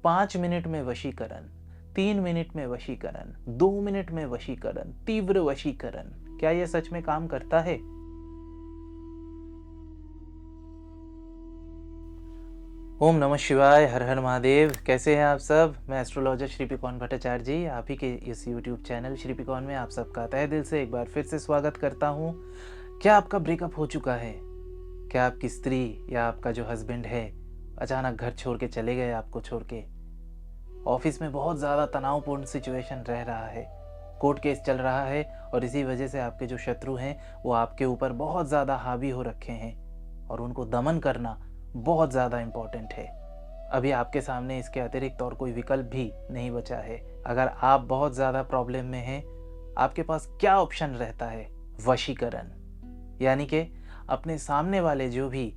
5 minute में वशीकरण, 3 minute में वशीकरण, 2 minute में वशीकरण, तीव्र वशीकरण, क्या यह सच में काम करता है? ओम नमः शिवाय, हर हर महादेव। कैसे हैं आप सब? मैं एस्ट्रोलॉजर श्रीपिकॉन भट्टाचार्य जी आप ही के इस यूट्यूब चैनल श्रीपिकॉन में आप सबका तहे दिल से एक बार फिर से स्वागत करता हूं। क्या आपका ब्रेकअप हो चुका है? क्या आपकी स्त्री या आपका जो हस्बैंड है अचानक घर छोड़ के चले गए, आपको छोड़ के? ऑफिस में बहुत ज़्यादा तनावपूर्ण सिचुएशन रह रहा है, कोर्ट केस चल रहा है और इसी वजह से आपके जो शत्रु हैं वो आपके ऊपर बहुत ज़्यादा हावी हो रखे हैं और उनको दमन करना बहुत ज़्यादा इम्पोर्टेंट है। अभी आपके सामने इसके अतिरिक्त और कोई विकल्प भी नहीं बचा है। अगर आप बहुत ज़्यादा प्रॉब्लम में हैं, आपके पास क्या ऑप्शन रहता है? वशीकरण, यानी कि अपने सामने वाले जो भी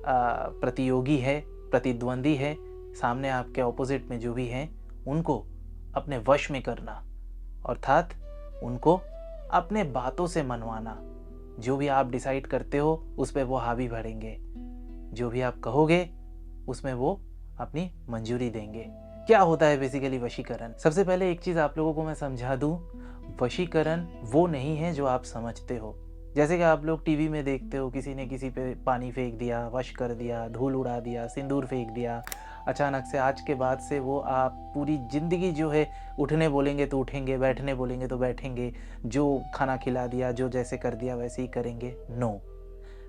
प्रतियोगी है, प्रतिद्वंदी है, सामने आपके ऑपोजिट में जो भी हैं, उनको अपने वश में करना, अर्थात उनको अपने बातों से मनवाना। जो भी आप डिसाइड करते हो उस पर वो हावी भरेंगे, जो भी आप कहोगे उसमें वो अपनी मंजूरी देंगे। क्या होता है बेसिकली वशीकरण? सबसे पहले एक चीज़ आप लोगों को मैं समझा दूं, वशीकरण वो नहीं है जो आप समझते हो। जैसे कि आप लोग टीवी में देखते हो, किसी ने किसी पे पानी फेंक दिया, वश कर दिया, धूल उड़ा दिया, सिंदूर फेंक दिया, अचानक से आज के बाद से वो आप पूरी ज़िंदगी जो है उठने बोलेंगे तो उठेंगे, बैठने बोलेंगे तो बैठेंगे, जो खाना खिला दिया, जो जैसे कर दिया वैसे ही करेंगे। नो,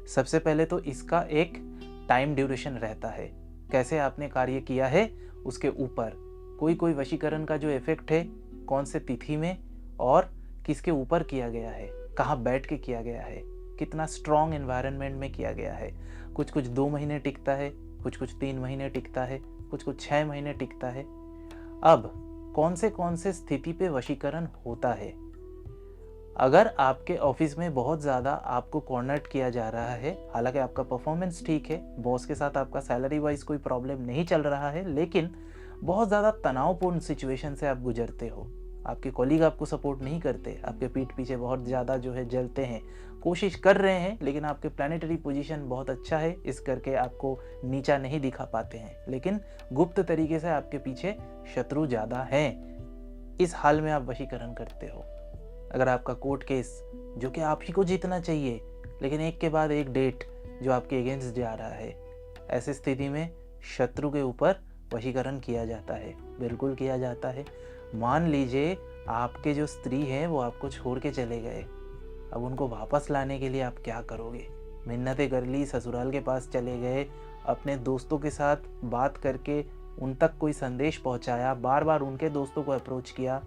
सबसे पहले तो इसका एक टाइम ड्यूरेशन रहता है, कैसे आपने कार्य किया है उसके ऊपर। कोई वशीकरण का जो इफेक्ट है कौन से तिथि में और किसके ऊपर किया गया है, कहाँ बैठ के किया गया है, कितना स्ट्रॉन्ग एनवायरनमेंट में किया गया है। कुछ 2 महीने टिकता है, कुछ 3 महीने टिकता है, कुछ 6 महीने टिकता है। अब कौन से स्थिति पे वशीकरण होता है? अगर आपके ऑफिस में बहुत ज़्यादा आपको कॉर्नर्ड किया जा रहा है, हालांकि आपका परफॉर्मेंस ठीक है, बॉस के साथ आपका सैलरी वाइज कोई प्रॉब्लम नहीं चल रहा है, लेकिन बहुत ज़्यादा तनावपूर्ण सिचुएशन से आप गुजरते हो, आपके कॉलीग आपको सपोर्ट नहीं करते, आपके पीठ पीछे बहुत ज़्यादा जो है जलते हैं, कोशिश कर रहे हैं, लेकिन आपके प्लानिटरी पोजीशन बहुत अच्छा है इस करके आपको नीचा नहीं दिखा पाते हैं, लेकिन गुप्त तरीके से आपके पीछे शत्रु ज़्यादा हैं। इस हाल में आप वशीकरण करते हो। अगर आपका कोर्ट केस जो कि आप ही को जीतना चाहिए, लेकिन एक के बाद एक डेट जो आपके अगेंस्ट जा रहा है, ऐसी स्थिति में शत्रु के ऊपर वशीकरण किया जाता है, बिल्कुल किया जाता है। मान लीजिए आपके जो स्त्री हैं वो आपको छोड़ के चले गए, अब उनको वापस लाने के लिए आप क्या करोगे? मिन्नतें कर ली, ससुराल के पास चले गए, अपने दोस्तों के साथ बात करके उन तक कोई संदेश पहुंचाया, बार बार उनके दोस्तों को अप्रोच किया,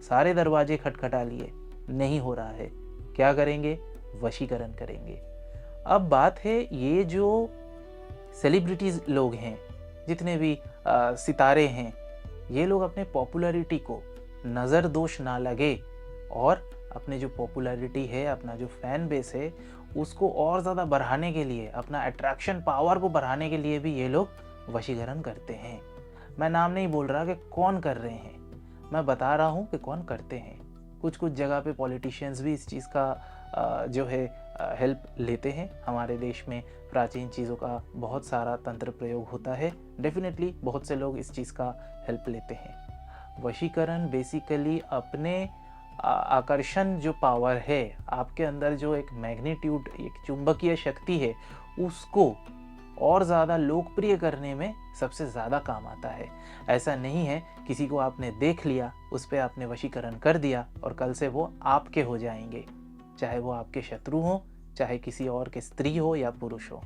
सारे दरवाजे खटखटा लिए, नहीं हो रहा है। क्या करेंगे? वशीकरण करेंगे। अब बात है, ये जो सेलिब्रिटीज लोग हैं, जितने भी सितारे हैं, ये लोग अपने पॉपुलैरिटी को नज़र दोष ना लगे और अपने जो पॉपुलैरिटी है, अपना जो फैन बेस है, उसको और ज़्यादा बढ़ाने के लिए, अपना अट्रैक्शन पावर को बढ़ाने के लिए भी ये लोग वशीकरण करते हैं। मैं नाम नहीं बोल रहा कि कौन कर रहे हैं, मैं बता रहा हूँ कि कौन करते हैं। कुछ जगह पे पॉलिटिशियंस भी इस चीज़ का जो है हेल्प लेते हैं। हमारे देश में प्राचीन चीज़ों का बहुत सारा तंत्र प्रयोग होता है, डेफिनेटली बहुत से लोग इस चीज़ का हेल्प लेते हैं। वशीकरण बेसिकली अपने आकर्षण जो पावर है, आपके अंदर जो एक मैग्नीट्यूड, एक चुंबकीय शक्ति है, उसको और ज़्यादा लोकप्रिय करने में सबसे ज़्यादा काम आता है। ऐसा नहीं है किसी को आपने देख लिया, उस पर आपने वशीकरण कर दिया और कल से वो आपके हो जाएंगे, चाहे वो आपके शत्रु हो, चाहे किसी और के स्त्री हो या पुरुष हो।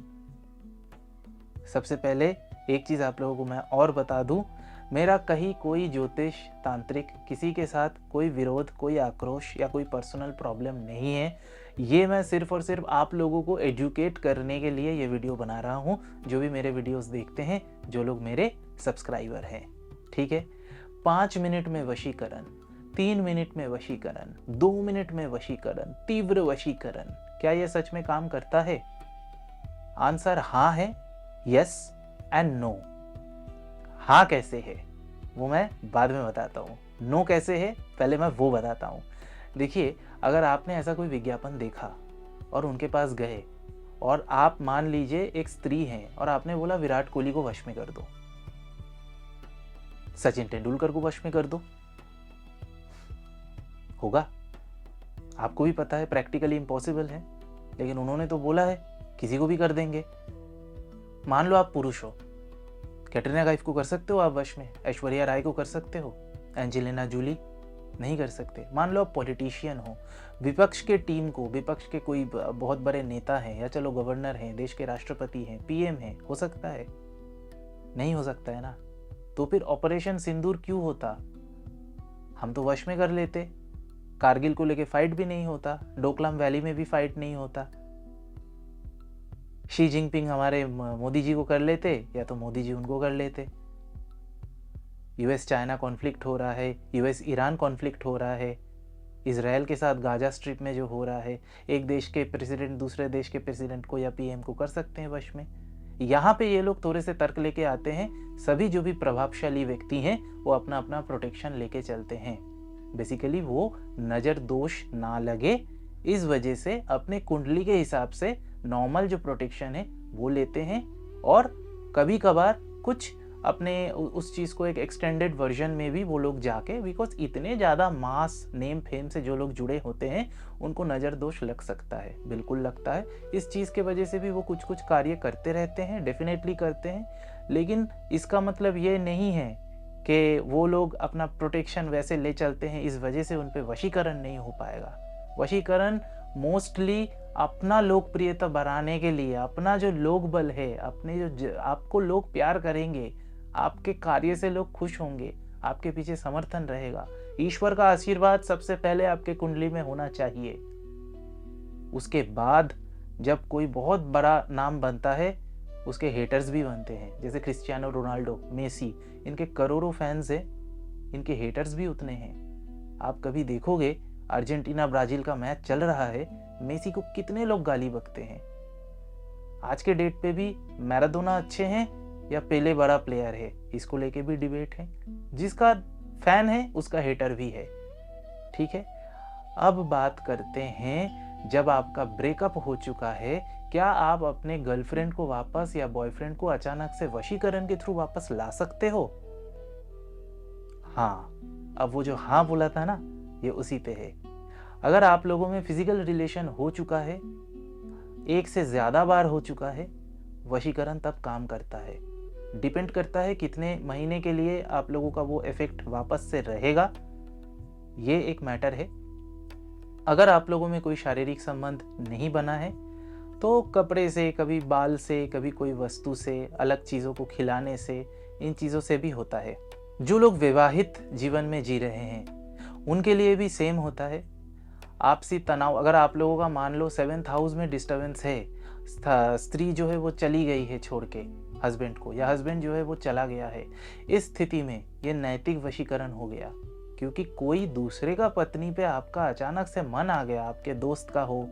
सबसे पहले एक चीज़ आप लोगों को मैं और बता दूं, मेरा कहीं कोई ज्योतिष तांत्रिक किसी के साथ कोई विरोध, कोई आक्रोश या कोई पर्सनल प्रॉब्लम नहीं है। ये मैं सिर्फ और सिर्फ आप लोगों को एजुकेट करने के लिए ये वीडियो बना रहा हूँ, जो भी मेरे वीडियोस देखते हैं, जो लोग मेरे सब्सक्राइबर हैं, ठीक है। 5 मिनट में वशीकरण, 3 मिनट में वशीकरण, 2 मिनट में वशीकरण, तीव्र वशीकरण, क्या यह सच में काम करता है? आंसर हाँ है, यस एंड नो। हाँ कैसे है वो मैं बाद में बताता हूँ, नो कैसे है पहले मैं वो बताता हूँ। देखिए, अगर आपने ऐसा कोई विज्ञापन देखा और उनके पास गए और आप मान लीजिए एक स्त्री हैं और आपने बोला विराट कोहली को वश में कर दो, सचिन तेंदुलकर को वश में कर दो, होगा? आपको भी पता है प्रैक्टिकली इम्पॉसिबल है, लेकिन उन्होंने तो बोला है किसी को भी कर देंगे। मान लो आप पुरुष हो, कैटरीना कैफ को कर सकते हो आप वश में, ऐश्वर्या राय को कर सकते हो, एंजेलिना जूली नहीं कर सकते। मान लो आप पॉलिटिशियन हो, विपक्ष के टीम को, विपक्ष के कोई बहुत बड़े नेता हैं, या चलो गवर्नर हैं, देश के राष्ट्रपति हैं, पीएम हैं, हो सकता है? नहीं हो सकता है ना। तो फिर ऑपरेशन सिंदूर क्यों होता? हम तो वश में कर लेते, कारगिल को लेके फाइट भी नहीं होता, डोकलाम वैली में भी फाइट नहीं होता। शी जिनपिंग हमारे मोदी जी को कर लेते, या तो मोदी जी उनको कर लेते। यूएस चाइना कॉन्फ्लिक्ट हो रहा है, यूएस ईरान कॉन्फ्लिक्ट हो रहा है, इसराइल के साथ गाजा स्ट्रिप में जो हो रहा है, एक देश के प्रेसिडेंट दूसरे देश के प्रेसिडेंट को या पीएम को कर सकते हैं वश में। यहाँ पे ये लोग थोड़े से तर्क लेके आते हैं, सभी जो भी प्रभावशाली व्यक्ति हैं वो अपना अपना प्रोटेक्शन लेके चलते हैं। बेसिकली वो नज़र दोष ना लगे इस वजह से अपने कुंडली के हिसाब से नॉर्मल जो प्रोटेक्शन है वो लेते हैं, और कभी कभार कुछ अपने उस चीज़ को एक एक्सटेंडेड वर्जन में भी वो लोग जाके, बिकॉज इतने ज़्यादा मास नेम फेम से जो लोग जुड़े होते हैं उनको नज़र दोष लग सकता है, बिल्कुल लगता है। इस चीज़ के वजह से भी वो कुछ कुछ कार्य करते रहते हैं, डेफिनेटली करते हैं, लेकिन इसका मतलब ये नहीं है कि वो लोग अपना प्रोटेक्शन वैसे ले चलते हैं, इस वजह से उन पर वशीकरण नहीं हो पाएगा। वशीकरण मोस्टली अपना लोकप्रियता बढ़ाने के लिए, अपना जो लोक बल है, अपने जो आपको लोग प्यार करेंगे, आपके कार्य से लोग खुश होंगे, आपके पीछे समर्थन रहेगा, ईश्वर का आशीर्वाद सबसे पहले आपके कुंडली में होना चाहिए। उसके बाद जब कोई बहुत बड़ा नाम बनता है, उसके हेटर्स भी बनते हैं। जैसे क्रिस्टियानो रोनाल्डो, मेसी, इनके करोड़ों फैंस हैं, इनके हेटर्स भी उतने हैं। आप कभी देखोगे अर्जेंटीना ब्राजील का मैच चल रहा है, मेसी को कितने लोग गाली बकते हैं। आज के डेट पे भी मैराडोना अच्छे हैं या पेले बड़ा प्लेयर है, इसको लेके भी डिबेट है। जिसका फैन है उसका हेटर भी है, ठीक है। अब बात करते हैं, जब आपका ब्रेकअप हो चुका है, क्या आप अपने गर्लफ्रेंड को वापस या बॉयफ्रेंड को अचानक से वशीकरण के थ्रू वापस ला सकते हो? हाँ, अब वो जो हाँ बोला था ना, ये उसी पे है। अगर आप लोगों में फिजिकल रिलेशन हो चुका है, एक से ज्यादा बार हो चुका है, वशीकरण तब काम करता है। डिपेंड करता है कितने महीने के लिए आप लोगों का वो इफेक्ट वापस से रहेगा, ये एक मैटर है। अगर आप लोगों में कोई शारीरिक संबंध नहीं बना है तो कपड़े से, कभी बाल से, कभी कोई वस्तु से, अलग चीज़ों को खिलाने से, इन चीज़ों से भी होता है। जो लोग विवाहित जीवन में जी रहे हैं उनके लिए भी सेम होता है। आपसी तनाव, अगर आप लोगों का मान लो 7th हाउस में डिस्टर्बेंस है, स्त्री जो है वो चली गई है छोड़ के हस्बैंड को, या हस्बैंड जो है वो चला गया है, इस स्थिति में ये नैतिक वशीकरण हो गया। क्योंकि कोई दूसरे का पत्नी पे आपका अचानक से मन आ गया, आपके दोस्त का हो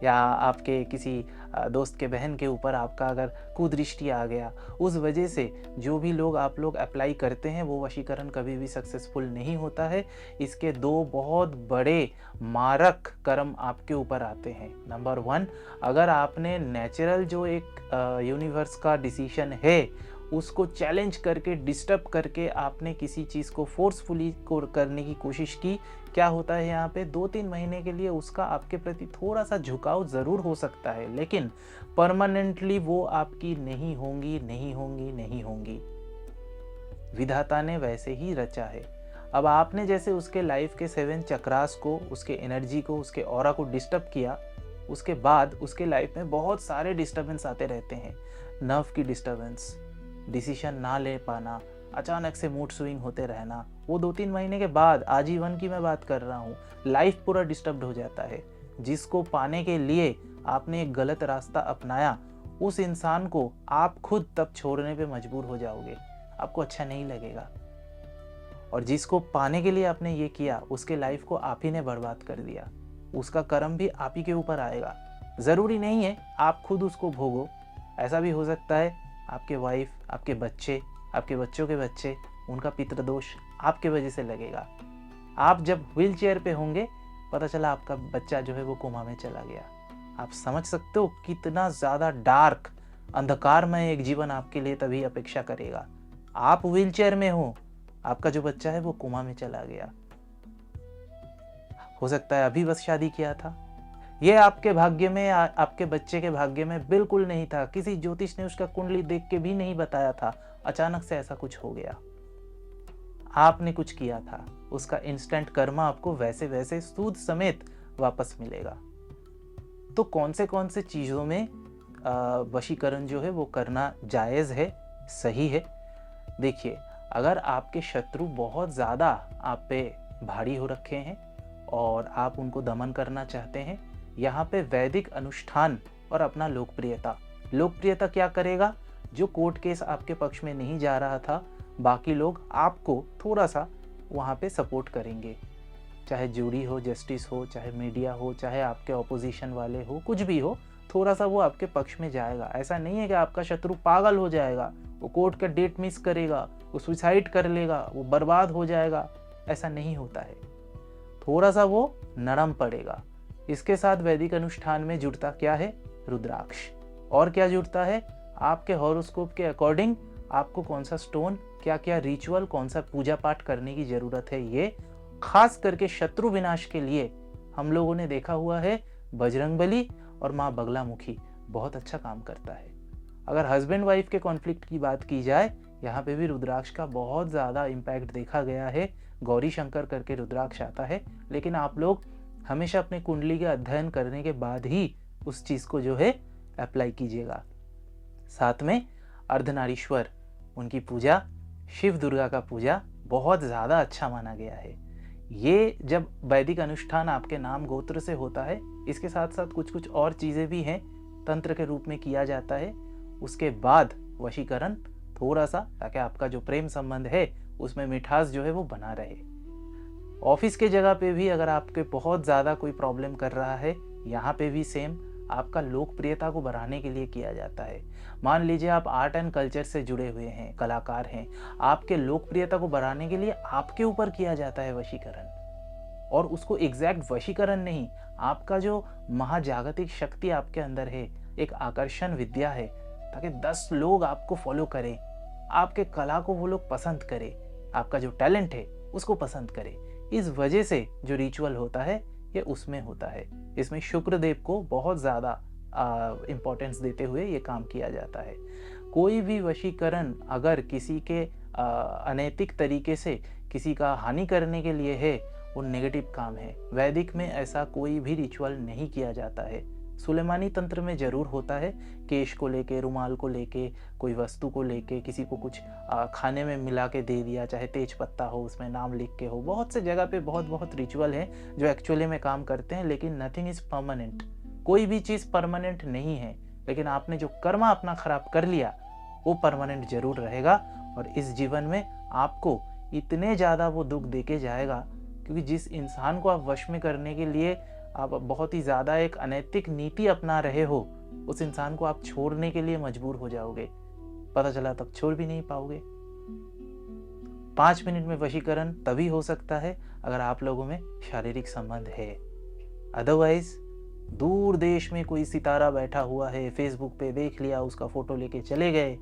या आपके किसी दोस्त के बहन के ऊपर आपका अगर कुदृष्टि आ गया, उस वजह से जो भी लोग आप लोग अप्लाई करते हैं वो वशीकरण कभी भी सक्सेसफुल नहीं होता है। इसके दो बहुत बड़े मारक कर्म आपके ऊपर आते हैं। नंबर 1, अगर आपने नेचुरल जो एक यूनिवर्स का डिसीजन है उसको चैलेंज करके, डिस्टर्ब करके आपने किसी चीज़ को फोर्सफुली करने की कोशिश की, क्या होता है यहाँ पे 2-3 महीने के लिए उसका आपके प्रति थोड़ा सा झुकाव ज़रूर हो सकता है, लेकिन परमानेंटली वो आपकी नहीं होंगी, नहीं होंगी, नहीं होंगी। विधाता ने वैसे ही रचा है। अब आपने जैसे उसके लाइफ के 7 चक्रास को, उसके एनर्जी को, उसके ऑरा को डिस्टर्ब किया, उसके बाद उसके लाइफ में बहुत सारे डिस्टर्बेंस आते रहते हैं। नर्व की डिस्टर्बेंस, डिसीजन ना ले पाना, अचानक से मूड स्विंग होते रहना, वो 2-3 महीने के बाद, आजीवन की मैं बात कर रहा हूँ, लाइफ पूरा डिस्टर्ब हो जाता है। जिसको पाने के लिए आपने एक गलत रास्ता अपनाया, उस इंसान को आप खुद तब छोड़ने पे मजबूर हो जाओगे, आपको अच्छा नहीं लगेगा। और जिसको पाने के लिए आपने ये किया, उसके लाइफ को आप ही ने बर्बाद कर दिया, उसका कर्म भी आप ही के ऊपर आएगा। ज़रूरी नहीं है आप खुद उसको भोगो, ऐसा भी हो सकता है आपके वाइफ, आपके बच्चे, आपके बच्चों के बच्चे, उनका पितृदोष आपके वजह से लगेगा। आप जब व्हील चेयर पे होंगे, पता चला आपका बच्चा जो है वो कोमा में चला गया। आप समझ सकते हो कितना ज़्यादा डार्क, अंधकारमय एक जीवन आपके लिए तभी अपेक्षा करेगा। आप व्हील चेयर में हो, आपका जो बच्चा है वो कोमा में चला गया। हो सकता है अभी बस शादी किया था। ये आपके भाग्य में, आपके बच्चे के भाग्य में बिल्कुल नहीं था। किसी ज्योतिष ने उसका कुंडली देख के भी नहीं बताया था। अचानक से ऐसा कुछ हो गया। आपने कुछ किया था, उसका इंस्टेंट कर्मा आपको वैसे वैसे सूद समेत वापस मिलेगा। तो कौन से चीज़ों में वशीकरण जो है वो करना जायज़ है, सही है। देखिए, अगर आपके शत्रु बहुत ज़्यादा आप पे भारी हो रखे हैं और आप उनको दमन करना चाहते हैं, यहाँ पे वैदिक अनुष्ठान और अपना लोकप्रियता क्या करेगा? जो कोर्ट केस आपके पक्ष में नहीं जा रहा था, बाकी लोग आपको थोड़ा सा वहाँ पे सपोर्ट करेंगे। चाहे जूरी हो, जस्टिस हो, चाहे मीडिया हो, चाहे आपके ऑपोजिशन वाले हो, कुछ भी हो, थोड़ा सा वो आपके पक्ष में जाएगा। ऐसा नहीं है कि आपका शत्रु पागल हो जाएगा, वो कोर्ट का डेट मिस करेगा, वो सुसाइड कर लेगा, वो बर्बाद हो जाएगा। ऐसा नहीं होता है। थोड़ा सा वो नरम पड़ेगा। इसके साथ वैदिक अनुष्ठान में जुड़ता क्या है? रुद्राक्ष। और क्या जुड़ता है? आपके हॉरोस्कोप के अकॉर्डिंग आपको कौन सा स्टोन, क्या क्या रिचुअल, कौन सा पूजा पाठ करने की जरूरत है। ये खास करके शत्रु विनाश के लिए हम लोगों ने देखा हुआ है, बजरंगबली और माँ बगलामुखी बहुत अच्छा काम करता है। अगर हस्बैंड वाइफ के कॉन्फ्लिक्ट की बात की जाए, यहाँ पे भी रुद्राक्ष का बहुत ज़्यादा इम्पैक्ट देखा गया है। गौरी शंकर करके रुद्राक्ष आता है, लेकिन आप लोग हमेशा अपने कुंडली के अध्ययन करने के बाद ही उस चीज़ को जो है अप्लाई कीजिएगा। साथ में अर्धनारीश्वर, उनकी पूजा, शिव दुर्गा का पूजा बहुत ज़्यादा अच्छा माना गया है। ये जब वैदिक अनुष्ठान आपके नाम गोत्र से होता है, इसके साथ साथ कुछ और चीज़ें भी हैं, तंत्र के रूप में किया जाता है। उसके बाद वशीकरण थोड़ा सा, ताकि आपका जो प्रेम संबंध है उसमें मिठास जो है वो बना रहे। ऑफिस के जगह पे भी अगर आपके बहुत ज़्यादा कोई प्रॉब्लम कर रहा है, यहाँ पे भी सेम आपका लोकप्रियता को बढ़ाने के लिए किया जाता है। मान लीजिए आप आर्ट एंड कल्चर से जुड़े हुए हैं, कलाकार हैं, आपके लोकप्रियता को बढ़ाने के लिए आपके ऊपर किया जाता है वशीकरण। और उसको एग्जैक्ट वशीकरण नहीं, आपका जो महाजागतिक शक्ति आपके अंदर है, एक आकर्षण विद्या है, ताकि 10 लोग आपको फॉलो करें, आपके कला को वो लोग पसंद करें, आपका जो टैलेंट है उसको पसंद करें। इस वजह से जो रिचुअल होता है ये उसमें होता है। इसमें शुक्रदेव को बहुत ज़्यादा इम्पोर्टेंस देते हुए ये काम किया जाता है। कोई भी वशीकरण अगर किसी के अनैतिक तरीके से किसी का हानि करने के लिए है, वो नेगेटिव काम है। वैदिक में ऐसा कोई भी रिचुअल नहीं किया जाता है। सुलेमानी तंत्र में जरूर होता है, केश को लेके, रुमाल को लेके, कोई वस्तु को लेके, किसी को कुछ खाने में मिला के दे दिया, चाहे तेज पत्ता हो, उसमें नाम लिख के हो। बहुत से जगह पे बहुत रिचुअल हैं जो एक्चुअली में काम करते हैं, लेकिन नथिंग इज परमानेंट। कोई भी चीज़ परमानेंट नहीं है, लेकिन आपने जो कर्मा अपना खराब कर लिया वो परमानेंट जरूर रहेगा। और इस जीवन में आपको इतने ज़्यादा वो दुख देके जाएगा, क्योंकि जिस इंसान को आप वश में करने के लिए आप बहुत ही ज़्यादा एक अनैतिक नीति अपना रहे हो, उस इंसान को आप छोड़ने के लिए मजबूर हो जाओगे। पता चला तब छोड़ भी नहीं पाओगे। 5 मिनट में वशीकरण तभी हो सकता है अगर आप लोगों में शारीरिक संबंध है। अदरवाइज दूर देश में कोई सितारा बैठा हुआ है, फेसबुक पे देख लिया, उसका फोटो लेके चले गए,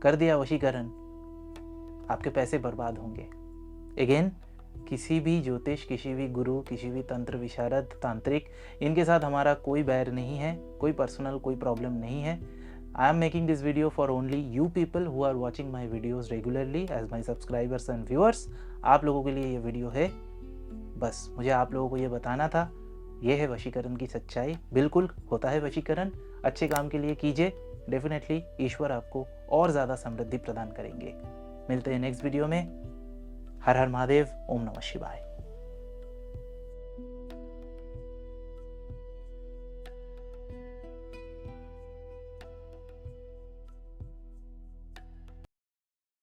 कर दिया वशीकरण, आपके पैसे बर्बाद होंगे। अगेन, किसी भी ज्योतिष, किसी भी गुरु, किसी भी तंत्र विशारद, तांत्रिक, इनके साथ हमारा कोई बैर नहीं है, कोई पर्सनल कोई प्रॉब्लम नहीं है। I am making this video for only you people who are watching my videos regularly as my subscribers and viewers. आप लोगों के लिए ये वीडियो है, बस मुझे आप लोगों को ये बताना था। ये है वशीकरण की सच्चाई। बिल्कुल होता है वशीकरण, अच्छे काम के लिए कीजिए, डेफिनेटली ईश्वर आपको और ज़्यादा समृद्धि प्रदान करेंगे। मिलते हैं नेक्स्ट वीडियो में। हर हर महादेव, ओम नमः शिवाय।